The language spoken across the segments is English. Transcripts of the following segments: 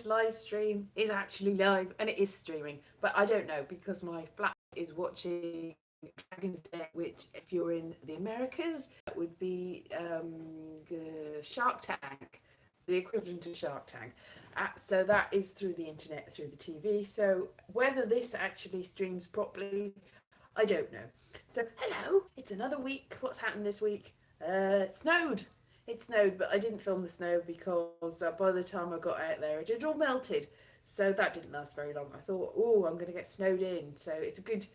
live stream is actually live and it is streaming, but I don't know because my flat is watching Dragon's Den, which if you're in the Americas, that would be Shark Tank, the equivalent of Shark Tank. So that is through the internet, through the TV. So whether this actually streams properly, I don't know. So hello, it's another week. What's happened this week? It snowed. It snowed, but I didn't film the snow because by the time I got out there, it had all melted. So that didn't last very long. I thought, oh, I'm going to get snowed in. So it's a good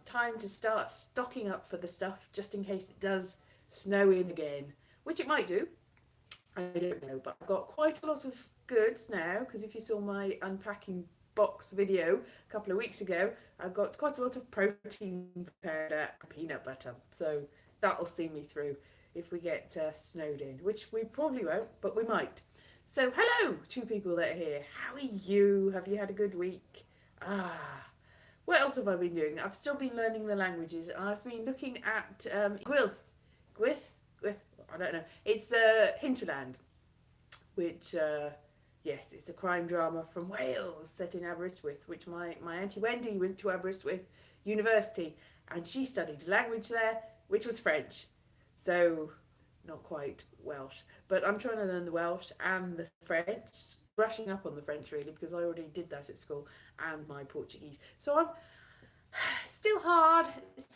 time to start stocking up for the stuff just in case it does snow in again, which it might do. I don't know, but I've got quite a lot of goods now because if you saw my unpacking box video a couple of weeks ago, I've got quite a lot of protein powder and peanut butter. So that'll see me through if we get snowed in, which we probably won't, but we might. So hello, two people that are here. How are you? Have you had a good week? What else have I been doing? I've still been learning the languages. I've been looking at Gwith, I don't know. It's Hinterland, which, yes, it's a crime drama from Wales set in Aberystwyth, which my Auntie Wendy went to Aberystwyth University and she studied a language there, which was French. So, not quite Welsh. But I'm trying to learn the Welsh and the French, brushing up on the French really, because I already did that at school, and my Portuguese. So I'm still hard,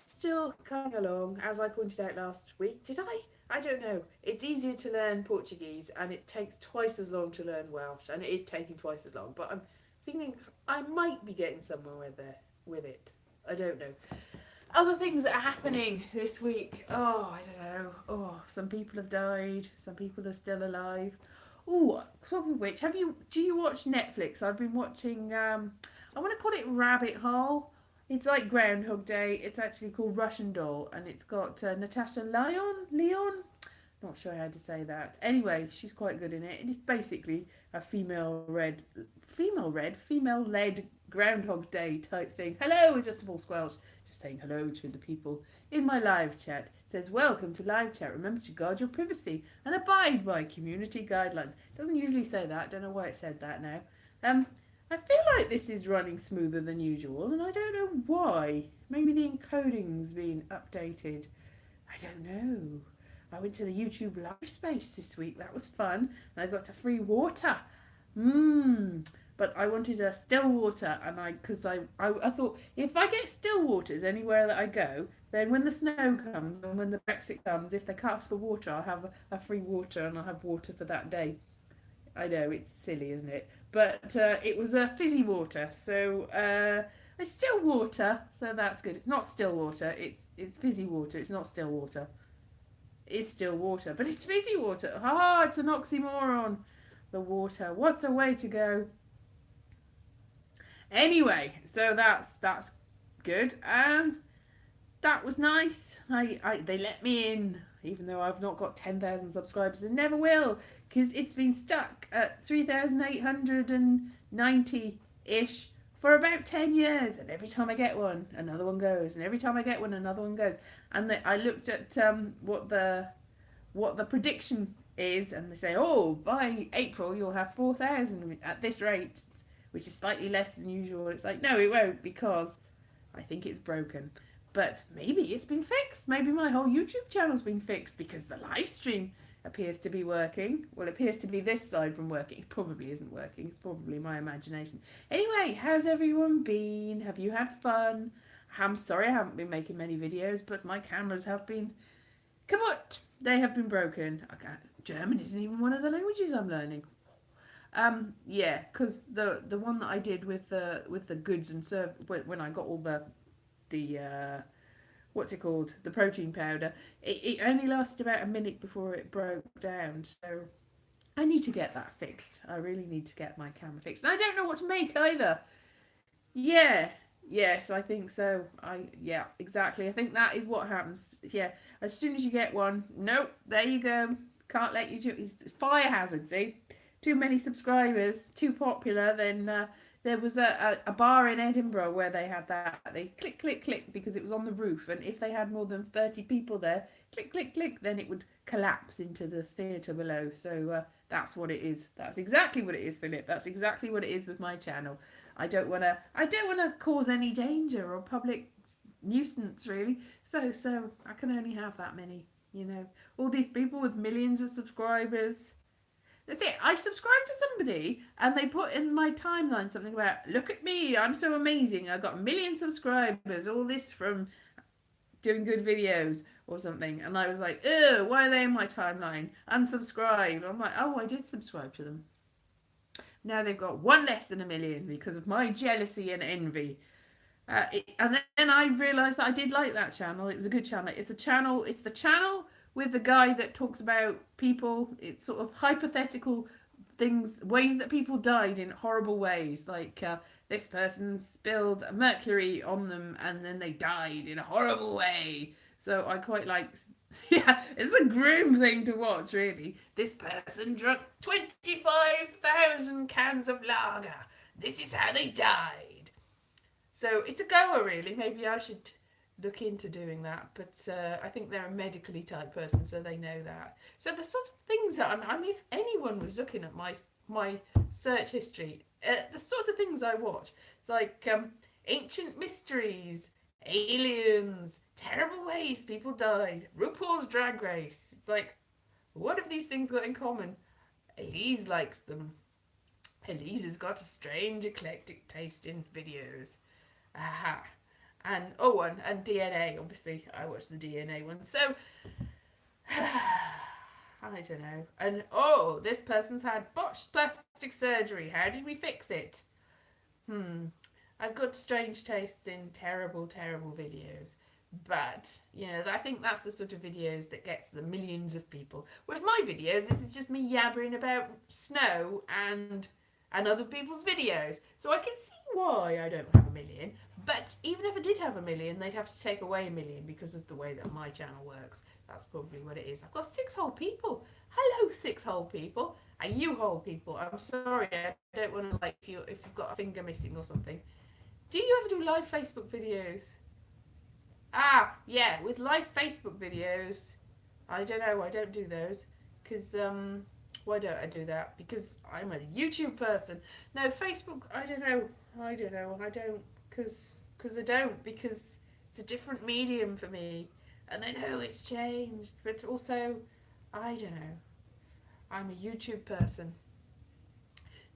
still coming along, as I pointed out last week. Did I? I don't know. It's easier to learn Portuguese and it takes twice as long to learn Welsh, and it is taking twice as long, but I'm feeling I might be getting somewhere with it. I don't know. Other things that are happening this week. Oh, I don't know. Oh, some people have died. Some people are still alive. Oh, talking of which, do you watch Netflix? I've been watching. I want to call it Rabbit Hole. It's like Groundhog Day. It's actually called Russian Doll, and it's got Natasha Leon. Not sure how to say that. Anyway, she's quite good in it. It is basically a female-led Groundhog Day type thing. Hello, adjustable squelch. Just saying hello to the people in my live chat. It says, welcome to live chat. Remember to guard your privacy and abide by community guidelines. It doesn't usually say that. Don't know why it said that now. I feel like this is running smoother than usual, and I don't know why. Maybe the encoding's been updated. I don't know. I went to the YouTube live space this week. That was fun. And I got a free water. But I wanted a still water, and because I thought if I get still waters anywhere that I go, then when the snow comes and when the Brexit comes, if they cut off the water, I'll have a free water and I'll have water for that day. I know it's silly, isn't it? But it was a fizzy water, so it's still water, so that's good. It's not still water. It's fizzy water. It's not still water. It's still water, but it's fizzy water. It's an oxymoron. The water. What a way to go. Anyway, so that's good. That was nice. They let me in, even though I've not got 10,000 subscribers and never will, because it's been stuck at 3,890-ish for about 10 years, and every time I get one, another one goes, and every time I get one, another one goes. And I looked at what the prediction is, and they say, oh, by April you'll have 4,000 at this rate, which is slightly less than usual. It's like, no, it won't, because I think it's broken. But maybe it's been fixed. Maybe my whole YouTube channel's been fixed because the live stream appears to be working. Well, it appears to be this side from working. It probably isn't working. It's probably my imagination. Anyway, how's everyone been? Have you had fun? I'm sorry I haven't been making many videos, but my cameras have been kaput. They have been broken. German isn't even one of the languages I'm learning. Yeah, because the one that I did with the goods and when I got all the what's it called, the protein powder, it only lasted about a minute before it broke down. So I need to get that fixed. I really need to get my camera fixed, and I don't know what to make either. Yes, I think so. Yeah, exactly. I think that is what happens. Yeah, as soon as you get one, nope, there you go. Can't let you do it. It's fire hazard. See, too many subscribers, too popular, then There was a bar in Edinburgh where they had that. They click, click, click because it was on the roof. And if they had more than 30 people there, click, click, click, then it would collapse into the theatre below. So that's what it is. That's exactly what it is, Philip. That's exactly what it is with my channel. I don't wanna cause any danger or public nuisance, really. So I can only have that many. All these people with millions of subscribers. That's it. I subscribed to somebody and they put in my timeline something about, look at me, I'm so amazing. I got a million subscribers, all this from doing good videos or something. And I was like, ugh, why are they in my timeline? Unsubscribe. I'm like, oh, I did subscribe to them. Now they've got one less than a million because of my jealousy and envy. And then I realised that I did like that channel. It was a good channel. It's the channel with the guy that talks about people. It's sort of hypothetical things, ways that people died in horrible ways. Like this person spilled mercury on them and then they died in a horrible way. So I quite like, yeah, it's a grim thing to watch, really. This person drank 25,000 cans of lager. This is how they died. So it's a goer, really. Maybe I should look into doing that. But I think they're a medically type person, so they know that. So the sort of things that I mean, if anyone was looking at my search history, the sort of things I watch, it's like ancient mysteries, aliens, terrible ways people died, RuPaul's Drag Race. It's like, what have these things got in common? Elise likes them. Elise has got a strange, eclectic taste in videos. Aha. And and DNA, obviously I watched the DNA one. So I don't know. And this person's had botched plastic surgery. How did we fix it? I've got strange tastes in terrible, terrible videos. But, I think that's the sort of videos that gets the millions of people. Whereas my videos, this is just me yabbering about snow and other people's videos. So I can see why I don't have a million. But even if I did have a million, they'd have to take away a million because of the way that my channel works. That's probably what it is. I've got 6 whole people. Hello, 6 whole people. And you whole people. I'm sorry, I don't want to if you've got a finger missing or something. Do you ever do live Facebook videos? Yeah, with live Facebook videos, I don't know, I don't do those. Because, why don't I do that? Because I'm a YouTube person. No, Facebook, I don't know, because it's a different medium for me. And I know it's changed, but also, I don't know, I'm a YouTube person.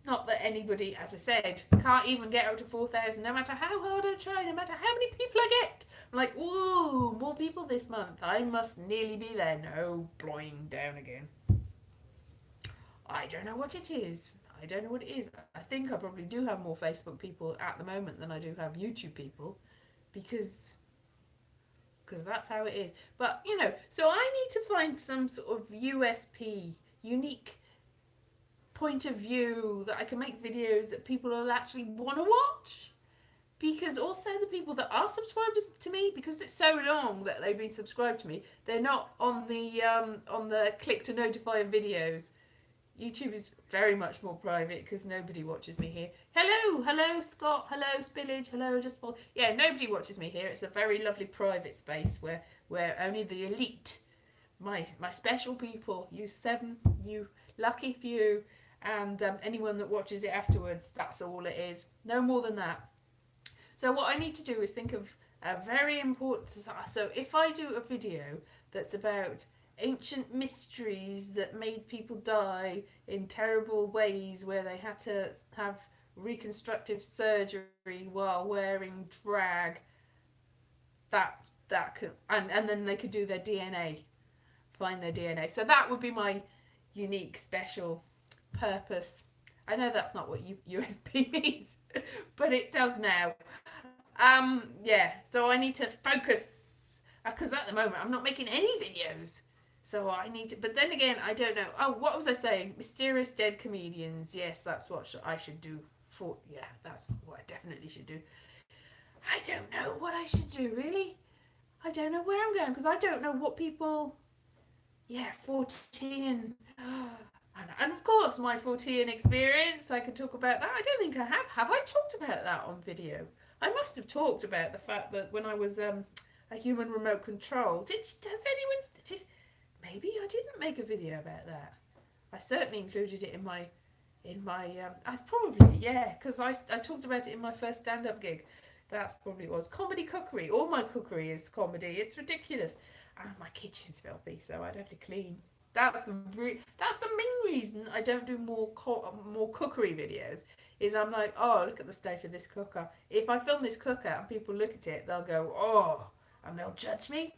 Not that anybody, as I said, can't even get up to 4,000, no matter how hard I try, no matter how many people I get. I'm like, ooh, more people this month. I must nearly be there. No, blowing down again. I don't know what it is. I think I probably do have more Facebook people at the moment than I do have YouTube people. Because that's how it is. But, so I need to find some sort of USP, unique point of view that I can make videos that people will actually want to watch. Because also the people that are subscribed to me, because it's so long that they've been subscribed to me, they're not on the click to notify videos. YouTube is very much more private because nobody watches me here. Hello Scott, hello Spillage, hello Just Paul. Yeah, nobody watches me here. It's a very lovely private space where only the elite, my special people, you 7, you lucky few, and anyone that watches it afterwards, that's all it is. No more than that. So what I need to do is think of a very important... So if I do a video that's about ancient mysteries that made people die in terrible ways, where they had to have reconstructive surgery while wearing drag, that could... And then they could do their DNA, find their DNA. So that would be my unique, special purpose. I know that's not what USB means, but it does now. Yeah, so I need to focus, because at the moment I'm not making any videos. So I need to, but then again, I don't know. Oh, what was I saying? Mysterious dead comedians. Yes, that's what I should do. That's what I definitely should do. I don't know what I should do, really. I don't know where I'm going, because I don't know what people... 14. And of course, my 14 experience, I can talk about that. I don't think I have. Have I talked about that on video? I must have talked about the fact that when I was a human remote control, does anyone, maybe I didn't make a video about that. I certainly included it I probably, yeah, because I talked about it in my first stand-up gig. That's probably it was. Comedy cookery. All my cookery is comedy. It's ridiculous. And my kitchen's filthy, so I'd have to clean. That's the main reason I don't do more cookery videos. Is I'm like, oh, look at the state of this cooker. If I film this cooker and people look at it, they'll go, oh, and they'll judge me.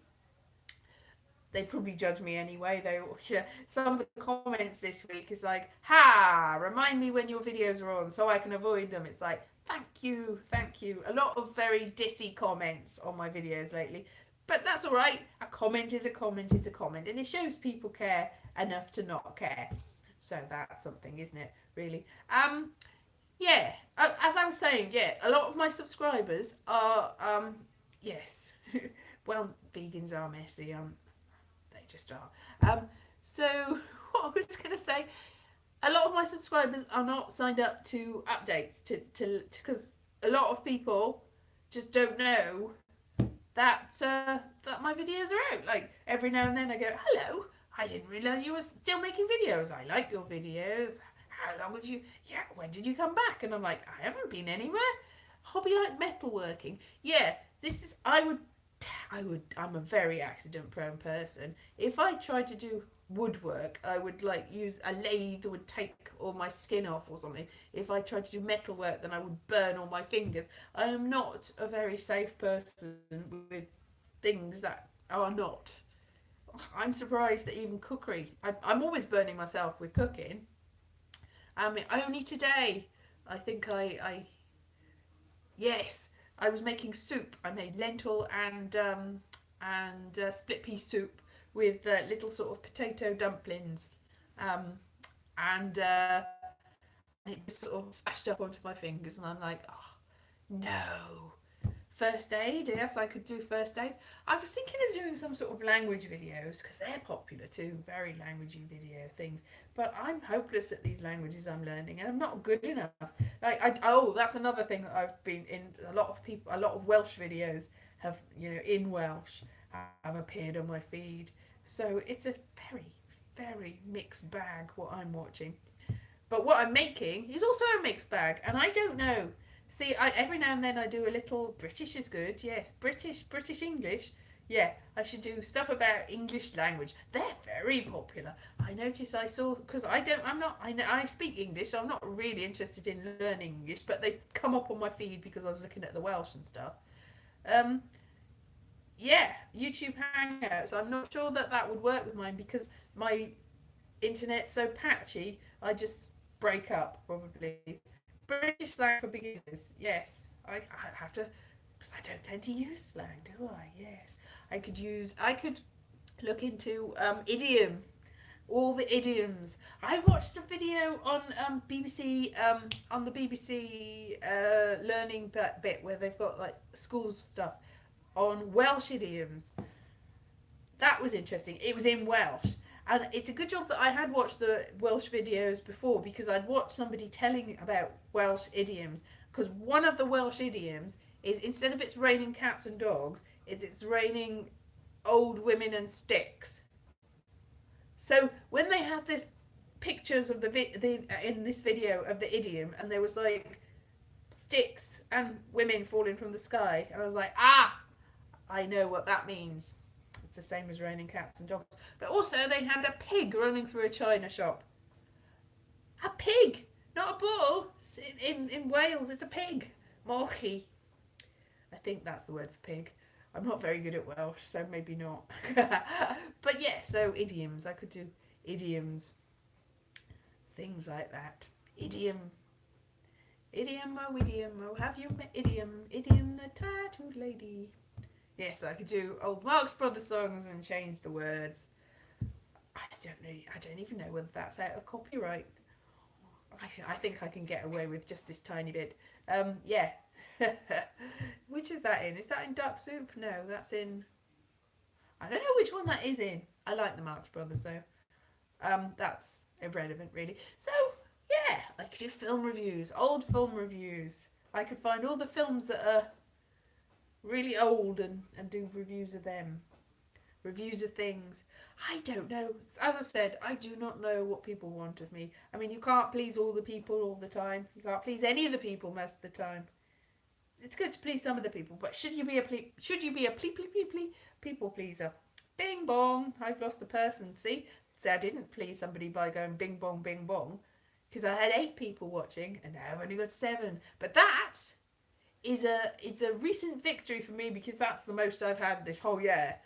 They probably judge me anyway. Yeah, some of the comments this week is like, ha, remind me when your videos are on so I can avoid them. It's like, thank you, thank you. A lot of very dissy comments on my videos lately. But that's all right. A comment is a comment is a comment. And it shows people care enough to not care. So that's something, isn't it, really? Yeah, as I was saying, yeah, a lot of my subscribers are, yes, well, vegans are messy, they just are. So what I was going to say, a lot of my subscribers are not signed up to updates because a lot of people just don't know that my videos are out. Like every now and then I go, hello, I didn't realise you were still making videos. I like your videos. How long have you? Yeah, when did you come back? And I'm like, I haven't been anywhere. Hobby like metalworking. Yeah, this is. I'm a very accident prone person. If I tried to do woodwork, I would like use a lathe that would take all my skin off or something. If I tried to do metalwork, then I would burn all my fingers. I am not a very safe person with things that are not. I'm surprised that even cookery. I'm always burning myself with cooking. Only today, I think yes, I was making soup. I made lentil and split pea soup with little sort of potato dumplings, and it just sort of splashed up onto my fingers, and I'm like, oh no. First aid, yes, I could do first aid. I was thinking of doing some sort of language videos because they're popular too, very languagey video things. But I'm hopeless at these languages I'm learning, and I'm not good enough. That's another thing that I've been in. A lot of Welsh videos have, in Welsh, have appeared on my feed. So it's a very, very mixed bag what I'm watching. But what I'm making is also a mixed bag, and I don't know. See, every now and then I do a little British is good. Yes, British English. Yeah, I should do stuff about English language. They're very popular. I noticed I saw because I speak English, so I'm not really interested in learning English. But they come up on my feed because I was looking at the Welsh and stuff. Yeah, YouTube Hangouts. I'm not sure that would work with mine because my internet's so patchy. I just break up probably. British slang for beginners. Yes, I have to, because I don't tend to use slang, do I? Yes, I could look into idiom, all the idioms. I watched a video on BBC, on the BBC learning bit where they've got like school stuff on Welsh idioms. That was interesting. It was in Welsh. And it's a good job that I had watched the Welsh videos before because I'd watched somebody telling about Welsh idioms. Because one of the Welsh idioms is instead of it's raining cats and dogs, it's raining old women and sticks. So when they had this pictures of in this video of the idiom, and there was like sticks and women falling from the sky, and I was like, I know what that means. It's the same as raining cats and dogs. But also they had a pig running through a china shop. A pig, not a bull. In Wales, it's a pig. Molchi. I think that's the word for pig. I'm not very good at Welsh, so maybe not. But yeah, so idioms. I could do idioms. Things like that. Idiom. Idiom, oh, have you met Idiom? Idiom, the tattooed lady. Yes, I could do old Marx Brothers songs and change the words. I don't even know whether that's out of copyright. I think I can get away with just this tiny bit. Yeah. Which is that in? Is that in Duck Soup? No, that's in... I don't know which one that is in. I like the Marx Brothers though. That's irrelevant really. So yeah, I could do film reviews, old film reviews. I could find all the films that are really old and do reviews of them. Reviews of things. I don't know. As I said, I do not know what people want of me. I mean, you can't please all the people all the time. You can't please any of the people most of the time. It's good to please some of the people, but should you be a people pleaser? Bing bong, I've lost a person. See, I didn't please somebody by going bing bong, because I had 8 people watching, and now I've only got 7. But that is it's a recent victory for me, because that's the most I've had this whole year.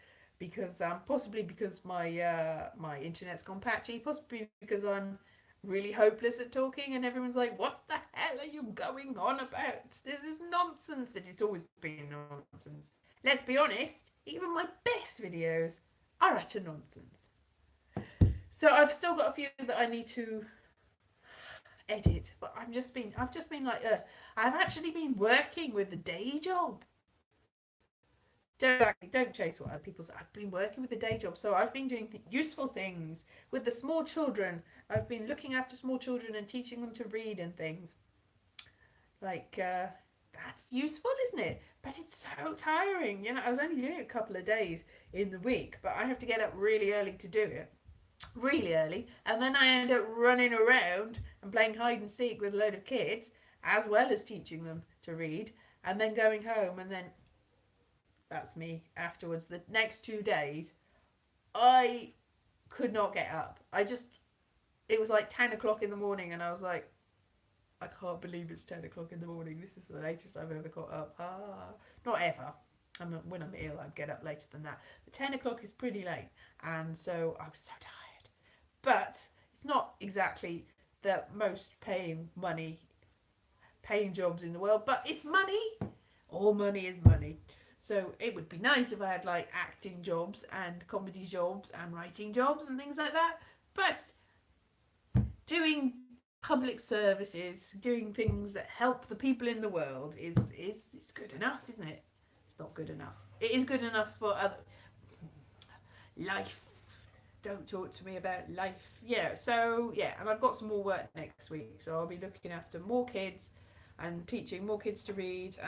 Because possibly because my internet's gone patchy, possibly because I'm really hopeless at talking, and everyone's like, "What the hell are you going on about? This is nonsense." But it's always been nonsense. Let's be honest. Even my best videos are utter nonsense. So I've still got a few that I need to edit, but I've just been like, I've actually been working with a day job. Don't chase what other people say. I've been working with a day job, so I've been doing useful things with the small children. I've been looking after small children and teaching them to read and things. Like, that's useful, isn't it? But it's so tiring. You know, I was only doing it a couple of days in the week, but I have to get up really early to do it. Really early. And then I end up running around and playing hide and seek with a load of kids, as well as teaching them to read, and then going home, and then that's me afterwards. The next 2 days, I could not get up. It was like 10 o'clock in the morning, and I was like, I can't believe it's 10 o'clock in the morning. This is the latest I've ever got up. Not ever. When I'm ill, I'd get up later than that. But 10 o'clock is pretty late, and so I was so tired. But it's not exactly the most paying jobs in the world, but it's money. All money is money. So it would be nice if I had like acting jobs and comedy jobs and writing jobs and things like that. But doing public services, doing things that help the people in the world is good enough, isn't it? It's not good enough. It is good enough for other life. Don't talk to me about life. Yeah, so yeah, and I've got some more work next week, so I'll be looking after more kids and teaching more kids to read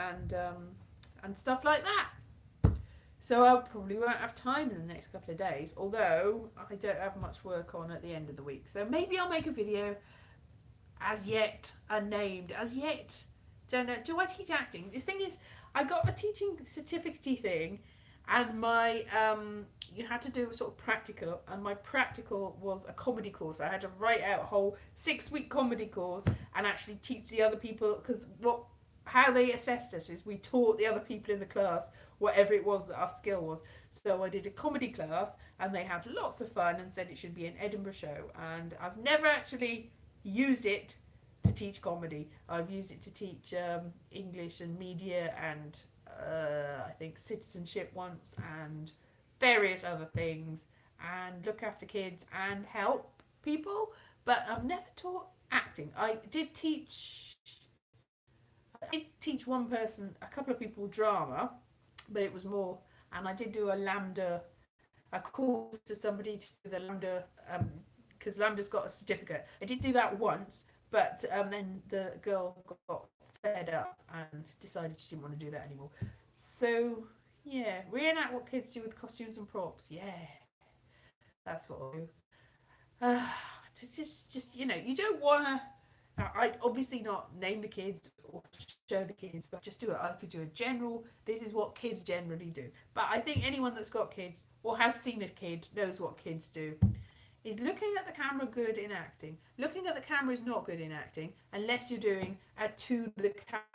and stuff like that. So I probably won't have time in the next couple of days, although I don't have much work on at the end of the week. So maybe I'll make a video, as yet unnamed, as yet. Don't know. Do I teach acting? The thing is, I got a teaching certificate thing, and my you had to do a sort of practical, and my practical was a comedy course. I had to write out a whole 6-week comedy course and actually teach the other people, because how they assessed us is we taught the other people in the class whatever it was that our skill was. So I did a comedy class, and they had lots of fun and said it should be an Edinburgh show. And I've never actually used it to teach comedy. I've used it to teach English and media and I think citizenship once, and various other things, and look after kids and help people. But I've never taught acting. I did teach one person, a couple of people, drama, but it was more, and I did do a course to somebody to do the Lambda, because Lambda's got a certificate. I did do that once, but then the girl got fed up and decided she didn't want to do that anymore. So yeah, reenact what kids do with costumes and props. Yeah, that's what I'll do. Just you know, you don't want to. I'd obviously not name the kids or show the kids, but just do it. I could do a general, this is what kids generally do. But I think anyone that's got kids or has seen a kid knows what kids do. Is looking at the camera good in acting. Looking at the camera is not good in acting unless you're doing a to the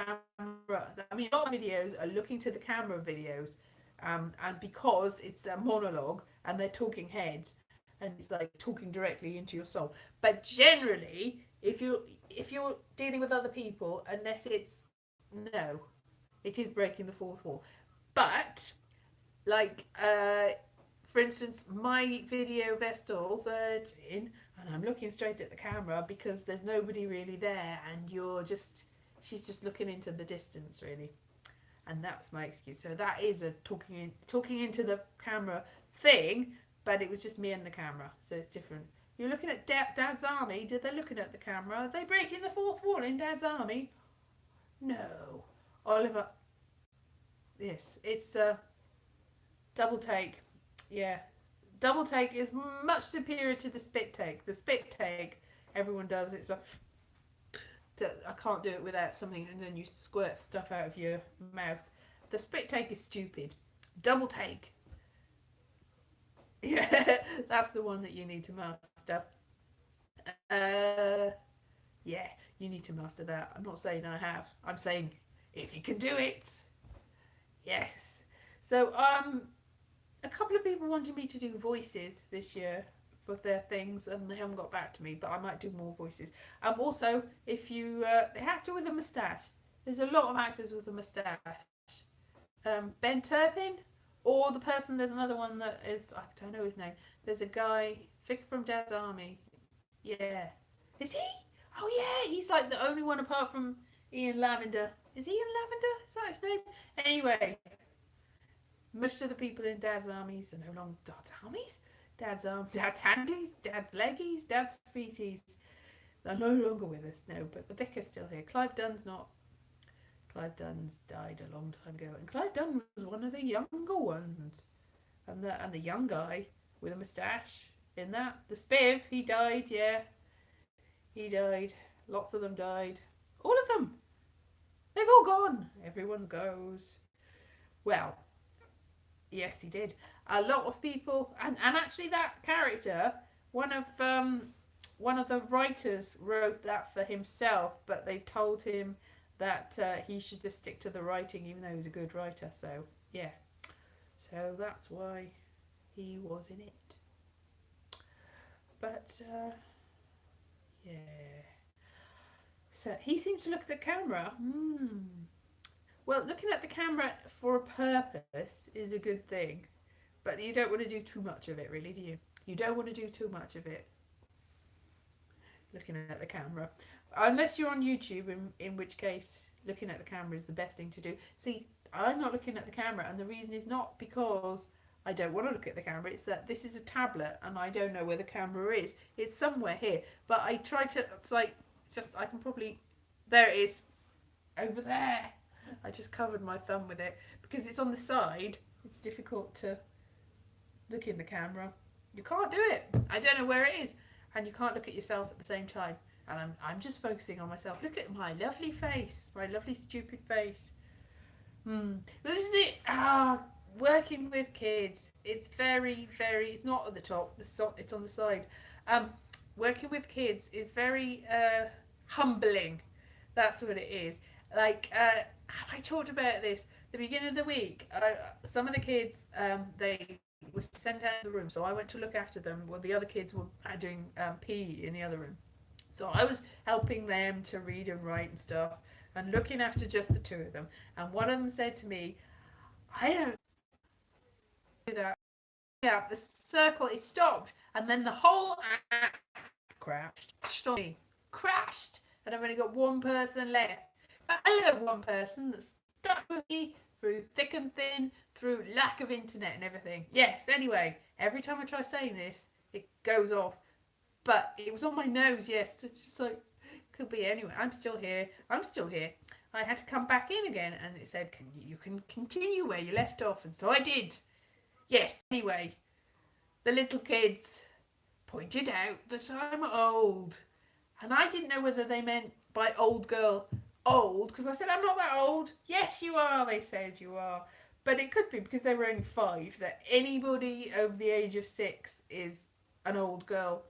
camera. I mean, a lot of videos are looking to the camera videos, and because it's a monologue and they're talking heads, and it's like talking directly into your soul. But generally, if you're dealing with other people, unless it's no, it is breaking the fourth wall. But like for instance, my video Vestal Virgin, and I'm looking straight at the camera because there's nobody really there, and she's just looking into the distance really, and that's my excuse. So that is a talking into the camera thing, but it was just me and the camera, so it's different. You're looking at Dad's Army. Did they looking at the camera? Are they breaking the fourth wall in Dad's Army? No. Oliver. Yes, it's a double take. Yeah. Double take is much superior to the spit take. The spit take, everyone does. It's a. I can't do it without something, and then you squirt stuff out of your mouth. The spit take is stupid. Double take. Yeah, that's the one that you need to master. Yeah, you need to master that. I'm not saying I have. I'm saying if you can do it, yes. So, a couple of people wanted me to do voices this year for their things, and they haven't got back to me. But I might do more voices. Also, if you the actor with a moustache, there's a lot of actors with a moustache. Ben Turpin, or the person. There's another one that is, I don't know his name. There's a guy, Vic from Dad's Army. Yeah, is he? Oh yeah, he's like the only one apart from Ian Lavender. Is Ian Lavender? Is that his name? Anyway, most of the people in Dad's armies are no longer Dad's armies. Dad's handies, Dad's leggies, Dad's feeties. They're no longer with us. No, but the vicar's still here. Clive Dunn's not. Clive Dunn's died a long time ago, and Clive Dunn was one of the younger ones. And the young guy with a moustache in that, the Spiv, he died. Yeah, he died. Lots of them died. All of them. They've all gone. Everyone goes. Well, yes, he did. A lot of people, and actually that character, one of the writers wrote that for himself, but they told him that he should just stick to the writing, even though he's a good writer. So yeah, so that's why he was in it. But yeah, so he seems to look at the camera. Well, looking at the camera for a purpose is a good thing, but you don't want to do too much of it, really, do you? You don't want to do too much of it. Looking at the camera, unless you're on YouTube, in which case looking at the camera is the best thing to do. See, I'm not looking at the camera, and the reason is not because I don't want to look at the camera. It's that this is a tablet, and I don't know where the camera is. It's somewhere here, but I try to. It's like just I can probably. There it is, over there. I just covered my thumb with it because it's on the side. It's difficult to look in the camera. You can't do it. I don't know where it is, and you can't look at yourself at the same time. And I'm just focusing on myself. Look at my lovely face, my lovely stupid face. This is it. Working with kids. It's very, very. It's not at the top. It's on the side. Working with kids is very humbling. That's what it is. Like, I talked about this the beginning of the week. Some of the kids, they were sent out of the room, so I went to look after them while the other kids were doing PE in the other room. So I was helping them to read and write and stuff, and looking after just the two of them. And one of them said to me, "I don't do that." Yeah, the circle is stopped, and then the whole act crashed. Crashed, and I've only got one person left. I love one person that's stuck with me through thick and thin, through lack of internet and everything. Yes, anyway, every time I try saying this, it goes off. But it was on my nose, yes. It's just like, could be anyway. I'm still here. I had to come back in again, and it said, you can continue where you left off. And so I did. Yes, anyway, the little kids pointed out that I'm old. And I didn't know whether they meant by old girl old, because I said, I'm not that old. Yes, you are, they said you are. But it could be because they were only 5, that anybody over the age of 6 is an old girl.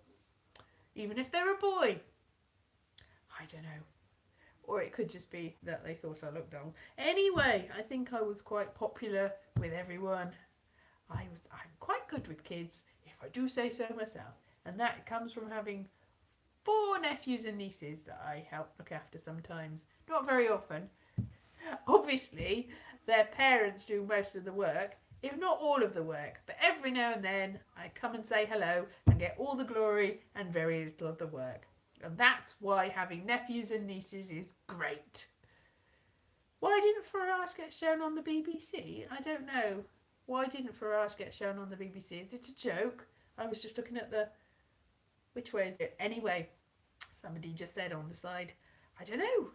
Even if they're a boy. I don't know. Or it could just be that they thought I looked old. Anyway, I think I was quite popular with everyone. I'm quite good with kids, if I do say so myself. And that comes from having 4 nephews and nieces that I help look after sometimes. Not very often. Obviously, their parents do most of the work, if not all of the work. But every now and then, I come and say hello and get all the glory and very little of the work. And that's why having nephews and nieces is great. Why didn't Farage get shown on the BBC? I don't know. Why didn't Farage get shown on the BBC? Is it a joke? I was just looking at the Which way is it? Anyway, somebody just said on the side, I don't know.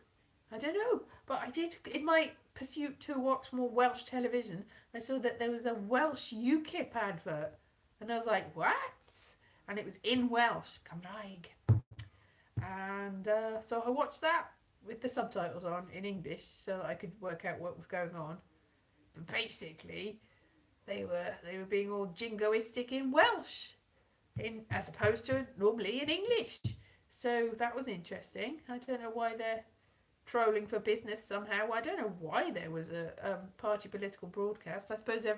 I don't know. But I did, in my pursuit to watch more Welsh television, I saw that there was a Welsh UKIP advert. And I was like, what? And it was in Welsh, Cymraeg. And so I watched that with the subtitles on in English so that I could work out what was going on. But basically, they were being all jingoistic in Welsh, as opposed to normally in English. So that was interesting. I don't know why they're trolling for business somehow. I don't know why there was a party political broadcast. I suppose they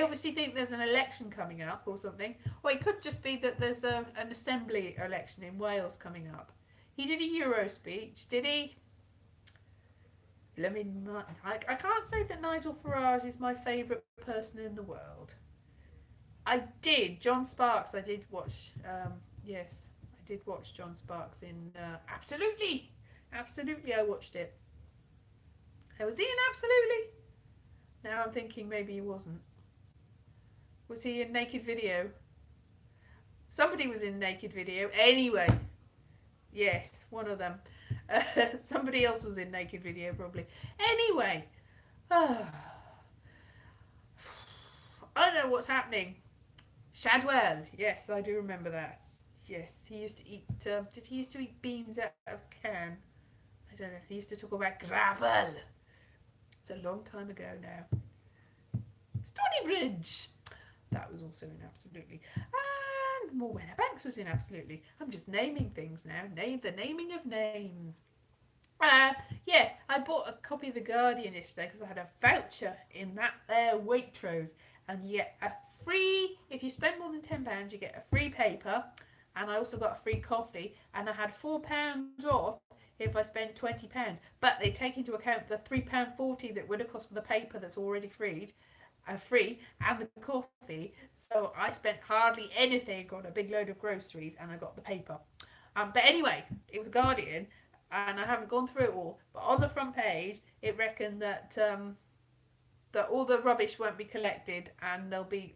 obviously think there's an election coming up or something. Or it could just be that there's an assembly election in Wales coming up. He did a Euro speech, did he? I can't say that Nigel Farage is my favourite person in the world. John Sparks, I did watch, yes, I did watch John Sparks in, Absolutely, I watched it. Was he in Absolutely? Now I'm thinking maybe he wasn't. Was he in Naked Video? Somebody was in Naked Video. Anyway, yes, one of them. Somebody else was in Naked Video probably. Anyway, I don't know what's happening. Shadwell, yes, I do remember that. Yes, he used to eat. Did he used to eat beans out of a can? I don't know. He used to talk about gravel. It's a long time ago now. Stonybridge. That was also in Absolutely. And Morwenna Banks was in Absolutely. I'm just naming things now. The naming of names. Yeah, I bought a copy of The Guardian yesterday because I had a voucher in that there Waitrose, and you get a free, if you spend more than £10, you get a free paper, and I also got a free coffee, and I had £4 off if I spent £20. But they take into account the £3.40 that would have cost for the paper that's already free, and the coffee. So I spent hardly anything on a big load of groceries, and I got the paper. But anyway, it was Guardian, and I haven't gone through it all. But on the front page, it reckoned that that all the rubbish won't be collected, and there'll be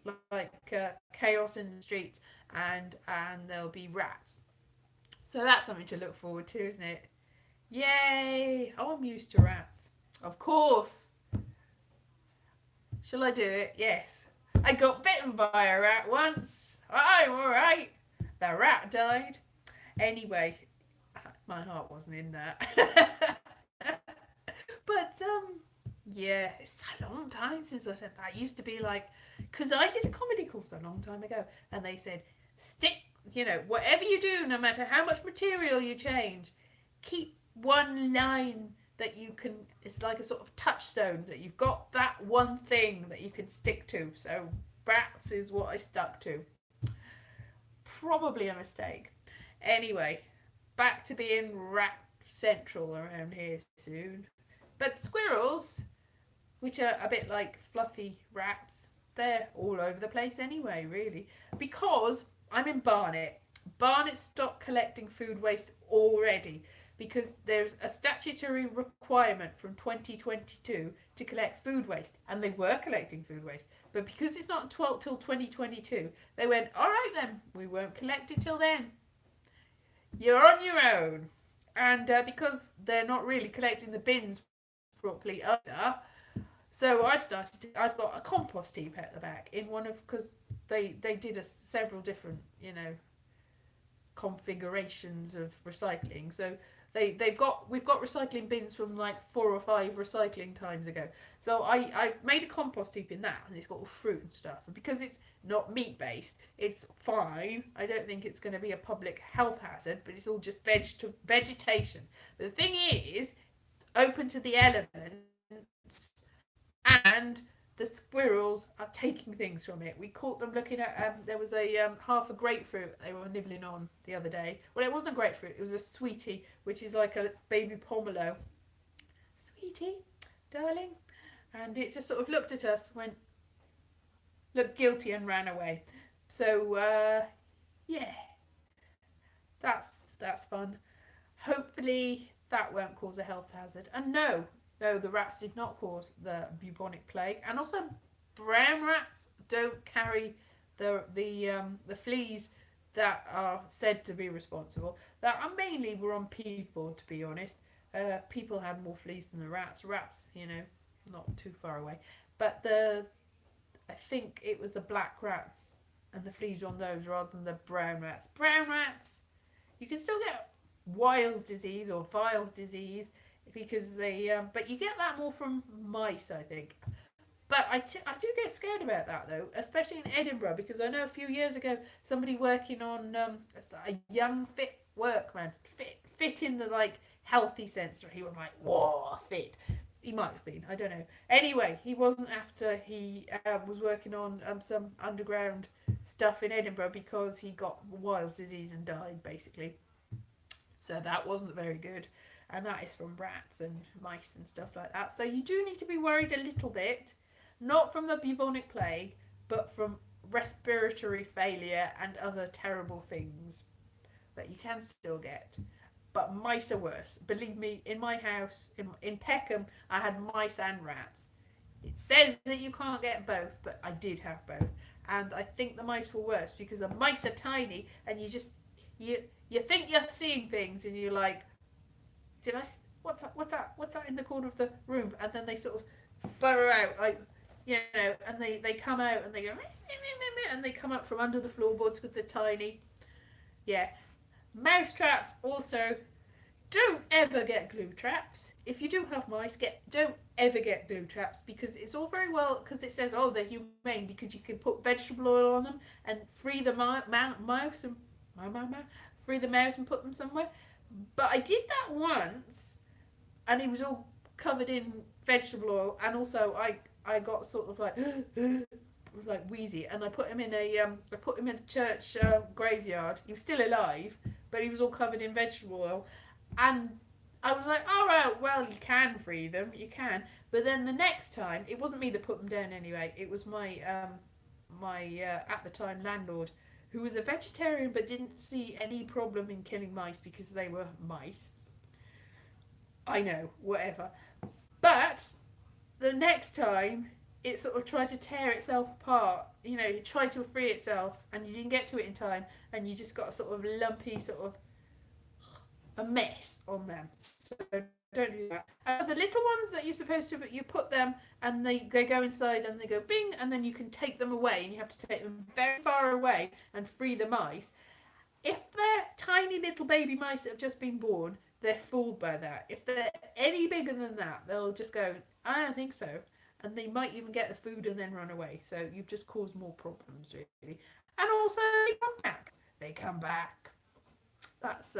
chaos in the streets, and there'll be rats. So that's something to look forward to, isn't it? Yay! Oh, I'm used to rats. Of course. Shall I do it? Yes. I got bitten by a rat once. I'm alright. The rat died. Anyway, my heart wasn't in that. But, yeah, it's a long time since I said that. I used to be like, because I did a comedy course a long time ago, and they said, whatever you do, no matter how much material you change, keep one line that you can, it's like a sort of touchstone, that you've got that one thing that you can stick to. So rats is what I stuck to. Probably a mistake. Anyway, back to being rat central around here soon. But squirrels, which are a bit like fluffy rats, they're all over the place anyway, really. Because I'm in Barnet. Barnet stopped collecting food waste already, because there's a statutory requirement from 2022 to collect food waste, and they were collecting food waste, but because it's not till 2022, they went, all right then, we won't collect it till then, you're on your own. And because they're not really collecting the bins properly either, so I've got a compost heap at the back in one of, because they did several different configurations of recycling. So we've got recycling bins from like 4 or 5 recycling times ago. So I made a compost heap in that, and it's got all fruit and stuff. And because it's not meat based, it's fine. I don't think it's going to be a public health hazard, but it's all just vegetation. But the thing is, it's open to the elements, and the squirrels are taking things from it. We caught them looking at, there was a half a grapefruit they were nibbling on the other day. Well, it wasn't a grapefruit, it was a sweetie, which is like a baby pomelo. Sweetie, darling. And it just sort of looked at us, looked guilty, and ran away. So, yeah, that's fun. Hopefully that won't cause a health hazard. And no, the rats did not cause the bubonic plague, and also brown rats don't carry the fleas that are said to be responsible that are mainly were on people, to be honest. People had more fleas than the rats. Rats, not too far away. But I think it was the black rats and the fleas on those rather than the brown rats. Brown rats, you can still get Weil's disease or Weil's disease because but you get that more from mice, I think. But I do get scared about that though, especially in Edinburgh, because I know a few years ago somebody working on a young fit workman, fit in the like healthy sense. He was like, whoa, fit. He might have been, I don't know. Anyway, he wasn't after he was working on some underground stuff in Edinburgh because he got Weil's disease and died basically. So that wasn't very good. And that is from rats and mice and stuff like that. So you do need to be worried a little bit, not from the bubonic plague, but from respiratory failure and other terrible things that you can still get. But mice are worse. Believe me, in my house, in Peckham, I had mice and rats. It says that you can't get both, but I did have both. And I think the mice were worse because the mice are tiny and you think you're seeing things and you're like, did I, what's that in the corner of the room? And then they sort of burrow out, like, and they come out and they go, and they come up from under the floorboards because they're tiny. Yeah. Mouse traps also, don't ever get glue traps. If you do have mice, don't ever get glue traps because it's all very well, because it says, oh, they're humane because you can put vegetable oil on them and free the mouse and put them somewhere. But I did that once and it was all covered in vegetable oil, and also I got sort of like like wheezy, and I put him in a church graveyard. He was still alive, but he was all covered in vegetable oil, and I was like, all right, well, you can free them, you can. But then the next time, it wasn't me that put them down anyway. It was my at the time landlord, who was a vegetarian but didn't see any problem in killing mice because they were mice. I know, whatever. But the next time, it sort of tried to tear itself apart. It tried to free itself, and you didn't get to it in time, and you just got a sort of lumpy, sort of a mess on them. So don't do that. The little ones that you're supposed to, you put them, and they go inside, and they go bing, and then you can take them away, and you have to take them very far away and free the mice. If they're tiny little baby mice that have just been born, they're fooled by that. If they're any bigger than that, they'll just go, I don't think so. And they might even get the food and then run away. So you've just caused more problems, really. And also, they come back. They come back. That's,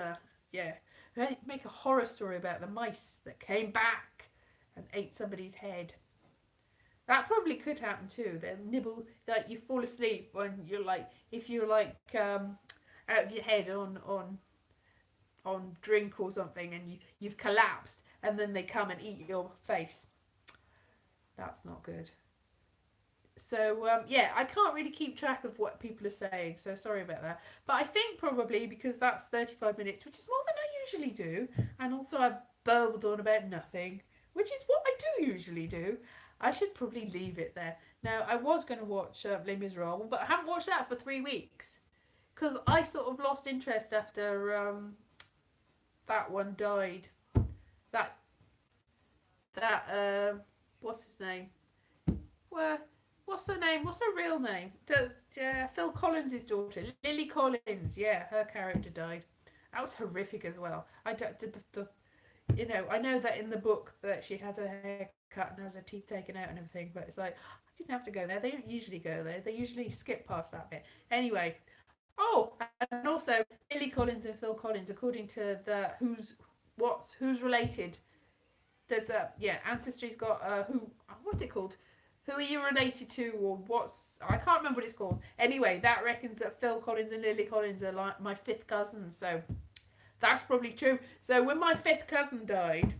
yeah. They make a horror story about the mice that came back and ate somebody's head. That probably could happen too. They'll nibble, like you fall asleep when you're like, if you're like out of your head on drink or something, and you've collapsed, and then they come and eat your face. That's not good. So yeah, I can't really keep track of what people are saying, so sorry about that. But I think probably because that's 35 minutes, which is more than I usually do, and also I've burbled on about nothing, which is what I do usually do, I should probably leave it there. Now, I was going to watch Les Miserables, but I haven't watched that for 3 weeks, because I sort of lost interest after that one died. That what's his name? What's her name? What's her real name? Phil Collins' daughter, Lily Collins. Yeah, her character died. That was horrific as well. I know that in the book that she had her hair cut and has her teeth taken out and everything, but it's like, I didn't have to go there. They don't usually go there. They usually skip past that bit. Anyway. Oh, and also Lily Collins and Phil Collins, according to the who's related. There's Ancestry's got what's it called? Who are you related to, or I can't remember what it's called. Anyway, that reckons that Phil Collins and Lily Collins are like my 5th cousins, so that's probably true. So when my 5th cousin died,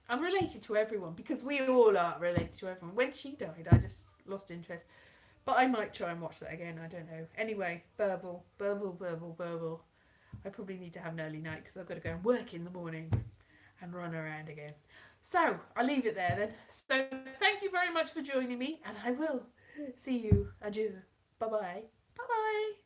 I'm related to everyone because we all are related to everyone. When she died, I just lost interest. But I might try and watch that again, I don't know. Anyway, burble. I probably need to have an early night because I've got to go and work in the morning and run around again. So, I'll leave it there then. So, thank you very much for joining me, and I will see you. Adieu. Bye-bye. Bye-bye.